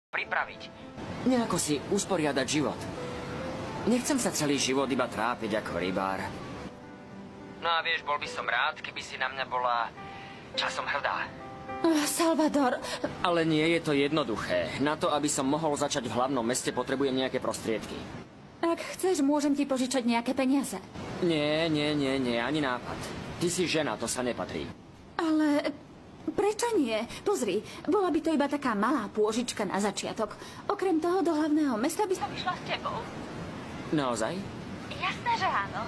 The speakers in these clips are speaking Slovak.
pripraviť. Nejako si usporiadať život. Nechcem sa celý život iba trápiť ako rybár. No a vieš, bol by som rád, keby si na mňa bola časom hrdá. Salvador. Ale nie je to jednoduché. Na to, aby som mohol začať v hlavnom meste, potrebujem nejaké prostriedky. Ak chceš, môžem ti požičať nejaké peniaze. Nie, ani nápad. Ty si žena, to sa nepatrí. Ale prečo nie? Pozri, bola by to iba taká malá pôžička na začiatok. Okrem toho, do hlavného mesta by som išla s tebou. Naozaj? Jasné, že áno.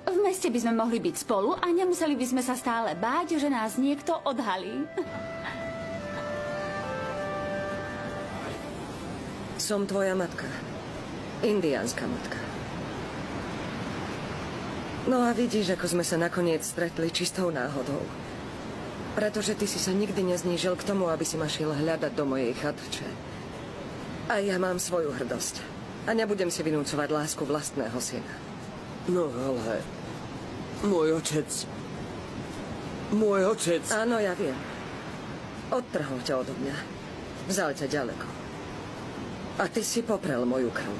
V meste by sme mohli byť spolu a nemuseli by sme sa stále báť, že nás niekto odhalí. Som tvoja matka. Indiánska matka. No a vidíš, ako sme sa nakoniec stretli čistou náhodou. Pretože ty si sa nikdy neznížil k tomu, aby si ma šiel hľadať do mojej chatče. A ja mám svoju hrdosť. A nebudem si vynúcovať lásku vlastného syna. No ale... Môj otec... Môj otec... Áno, ja viem. Odtrhol ťa odo mňa. Vzal ťa ďaleko. A ty si poprel moju krv.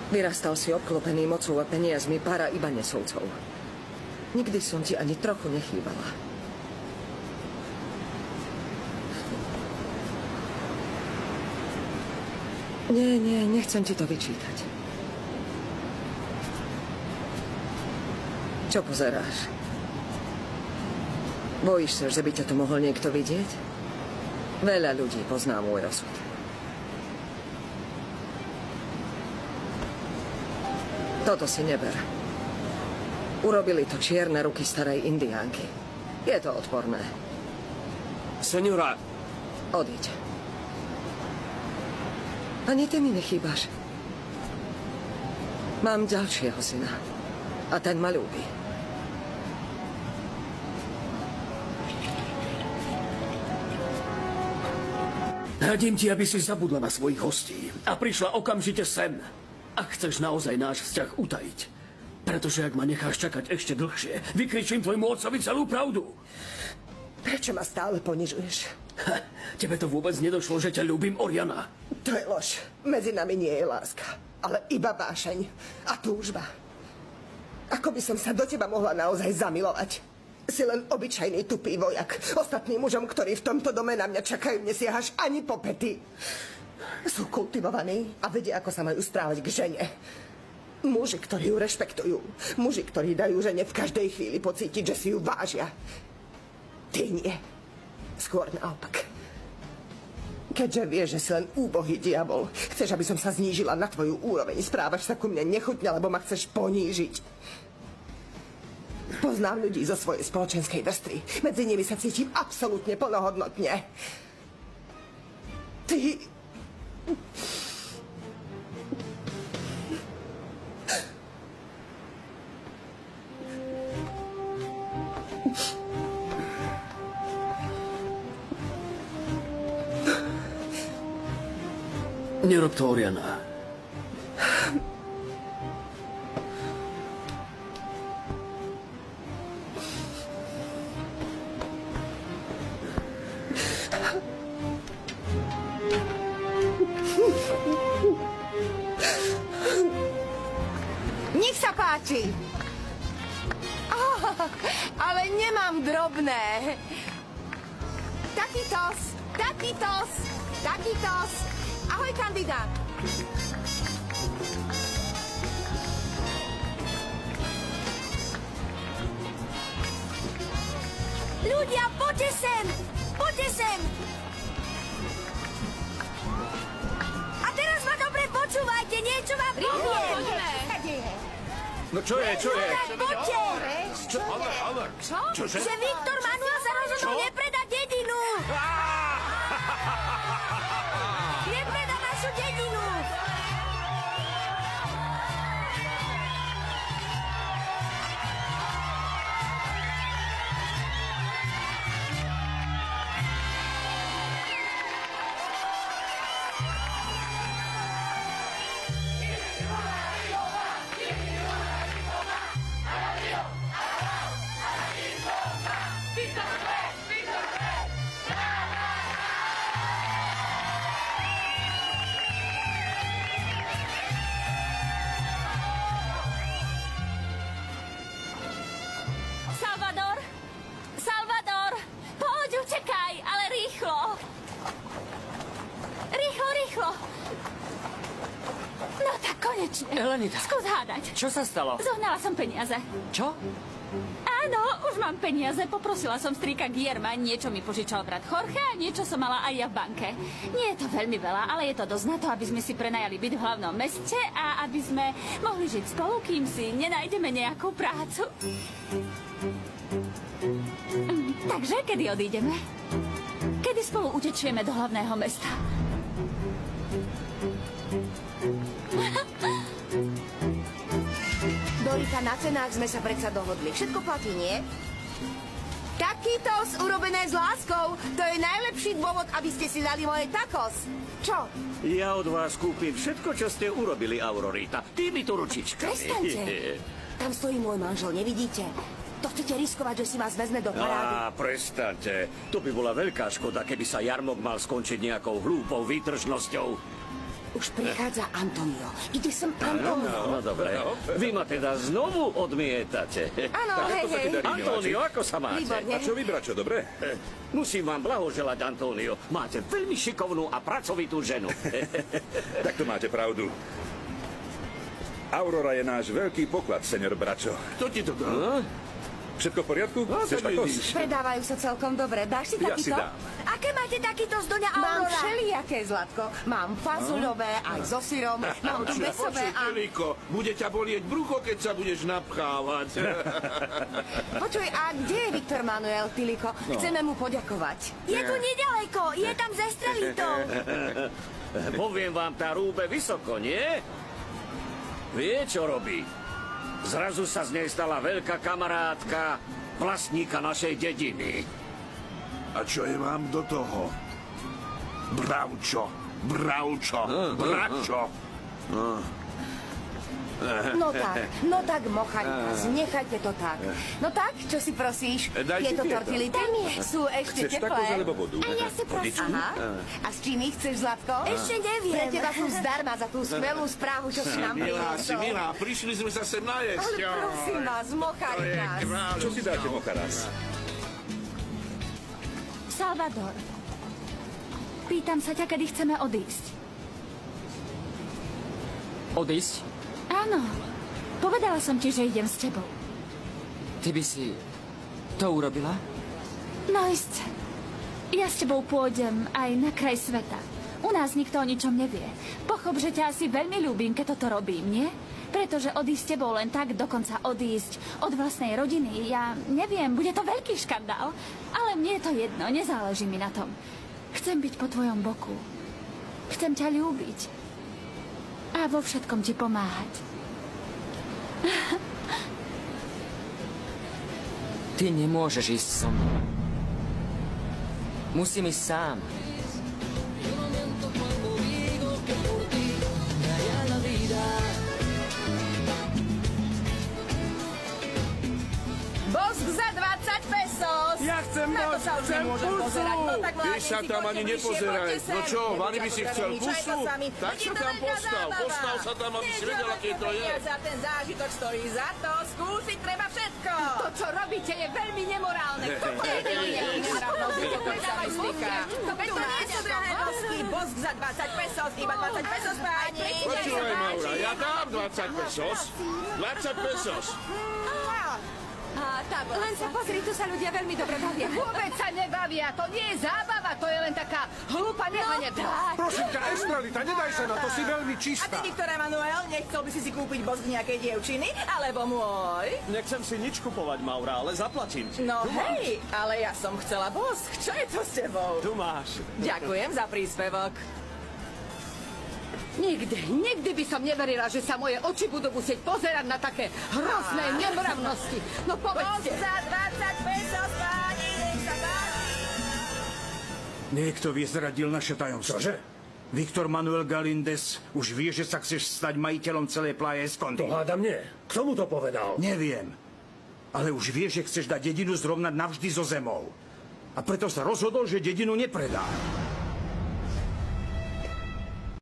Vyrastal si obklopený mocou a peniazmi para iba nesovcov. Nikdy som ti ani trochu nechýbala. Nie, nechcem ti to vyčítať. Čo pozeráš? Bojíš sa, že by ťa to mohol niekto vidieť? Veľa ľudí pozná môj osud. Toto si neber. Urobili to čierne ruky starej indiánky. Je to odporné. Senora... Odíď. Ani ty mi nechýbaš. Mám ďalšieho syna. A ten ma ľúbi. Radím ti, aby si zabudla na svojich hostí a prišla okamžite sem. Ak chceš naozaj náš vzťah utajiť. Pretože ak ma necháš čakať ešte dlhšie, vykričím tvojmu otcovi celú pravdu. Prečo ma stále ponižuješ? Tebe to vôbec nedošlo, že ťa ľúbim, Oriana. To je lož. Medzi nami nie je láska, ale iba vášeň a túžba. Ako by som sa do teba mohla naozaj zamilovať? Si len obyčajný tupý vojak. Ostatným mužom, ktorí v tomto dome na mňa čakajú, nesiahaš ani po pety. Sú kultivovaní a vedia, ako sa majú správať k žene. Muži, ktorí ju rešpektujú. Muži, ktorí dajú žene v každej chvíli pocítiť, že si ju vážia. Ty nie. Skôr naopak. Keďže vieš, že si len úbohý diabol, chceš, aby som sa znížila na tvoju úroveň, správaš sa ku mne nechutne, lebo ma chceš ponížiť. Poznám ľudí zo svojej spoločenskej vrstvy. Medzi nimi sa cítim absolútne plnohodnotne. Ty... Nerob to, Oriana. Nech sa páči. Ale nemám drobné. Takitos. Ahoj, kandidát. Ľudia, poďte sem! A teraz ma dobre počúvajte, niečo vám poviem. No čo je? Poďte! Čože? Že Viktor Manuel sa rozhodol nepredať dedinu. Nepredá našu dedinu. Konečne. Elenita. Skús hádať. Čo sa stalo? Zohnala som peniaze. Čo? Áno, už mám peniaze. Poprosila som strýka Guillerma, niečo mi požičal brat Jorge a niečo som mala aj ja v banke. Nie je to veľmi veľa, ale je to dosť na to, aby sme si prenajali byt v hlavnom meste a aby sme mohli žiť spolu, kým si nenájdeme nejakú prácu. Takže kedy odídeme? Kedy spolu utečieme do hlavného mesta? Dorita, na cenách sme sa predsa dohodli. Všetko platí, nie? Taquitos urobené s láskou. To je najlepší dôvod, aby ste si dali moje tacos. Čo? Ja od vás kúpim všetko, čo ste urobili, Aurorita. Týmito ručičkami. Prestaňte. Tam stojí môj manžel, nevidíte? To chcete riskovať, že si vás vezme do parády? Prestaňte. To by bola veľká škoda, keby sa jarmok mal skončiť nejakou hlúpou výtržnosťou. Už prichádza Antonio. Ide sem Antonio. No, dobre. Vy ma teda znovu odmietate. Áno, hej, hej. Antonio, ako sa máte? Výborne. A čo vy, bračo, dobre? Musím vám blahoželať, Antonio. Máte veľmi šikovnú a pracovitú ženu. Tak to máte pravdu. Aurora je náš veľký poklad, senior bračo. Kto ti to dal? Všetko v poriadku? Chceš tak takos? vidíš. Predávajú sa celkom dobre. Dáš si Ja takýto? si dám. Aké máte takýto z doňa Aurora? Mám všelijaké, Zlatko. Mám fazuľové, aj so syrom. Mám tu besové Počuj, a... Tiliko, bude ťa bolieť brucho, keď sa budeš napchávať. Počuj, a kde je Viktor Manuel, Tiliko? Chceme mu poďakovať. Je tu nedaleko, je tam za strelitou. Poviem vám, tá rúbe vysoko, nie? Vie, čo robí? Zrazu sa z nej stala veľká kamarátka vlastníka našej dediny. A čo je vám do toho? Bravčo, bračo. No tak, mochaňka, nechajte to tak. No tak, čo si prosíš? Daj si Tieto tieto. tortility sú ešte Chceš teplé. takos alebo vodu? A ja si prosím. Aha. A s čím ich chceš, Zlatko? Ešte neviem. Pre teba sú zdarma za tú skvelú správu, čo si nám priniesol. Milá, prišli sme sa sem najesť. Ale prosím vás, mochaj nás. Čo si dáte, mocharaz? Salvador, pýtam sa ťa, kedy chceme odísť. Odísť? Áno, povedala som ti, že idem s tebou. Ty by si to urobila? No isté. Ja s tebou pôjdem aj na kraj sveta. U nás nikto o ničom nevie. Pochop, že ťa asi veľmi ľúbim, keď toto robím, nie? Pretože odísť s tebou len tak, dokonca odísť od vlastnej rodiny, ja neviem, bude to veľký škandál. Ale mne je to jedno, nezáleží mi na tom. Chcem byť po tvojom boku. Chcem ťa ľúbiť. A vo všetkom ti pomáhať. Ty nemôžeš ísť so mnou. Musím ísť sám. Bosk za 20 pesos. Ja chcem Na to bosk, sa už chcem nemôžem pusu. pozerať. No tak Ty mládenci, sa tam ani poďte bližšie, nepozeraj. poďte sem. No čo, Nebuďte Vali by si chcel otvorení, čo je to pusu? s vami? Tak Veď sa je to tam veľká postav. zábava. Postav sa tam, aby si vedel, aké to je. Peniaze a ten zážitok stojí za to. Skúsiť treba všetko. To, čo robíte, je veľmi nemorálne. Kto to je nemorálnosť? Veď to nie sú drahé bosky. Bosk za 20 pesos, iba 20 pesos, páni. Počúvaj, Maura, ja dám 20 pesos. 20 pesos. Len sa pozri, tu sa ľudia veľmi dobre bavia. Vôbec sa nebavia, to nie je zábava, to je len taká hlúpa nehanebná. Prosím ťa, Estrelita, nedaj sa na to, si veľmi A ty, čistá. Viktor Emanuel, nechcel by si kúpiť bosk nejakej dievčiny? Alebo môj? Nechcem si nič kupovať, Maura, ale zaplatím ti. No hej, ale ja som chcela bosk. Čo je to s tebou? Tu máš. Ďakujem za príspevok. Nikdy by som neverila, že sa moje oči budú musieť pozerať na také hrozné nemravnosti. No Bosk povedzte. za 20 pesos, páni, nech sa páči. Niekto vyzradil naše tajomstvo. Čože? Viktor Manuel Galíndez už vie, že sa chceš stať majiteľom celej Playa Escondy. To hádam nie. Kto mu to povedal? Neviem. Ale už vie, že chceš dať dedinu zrovnať navždy so zemou. A preto sa rozhodol, že dedinu nepredá.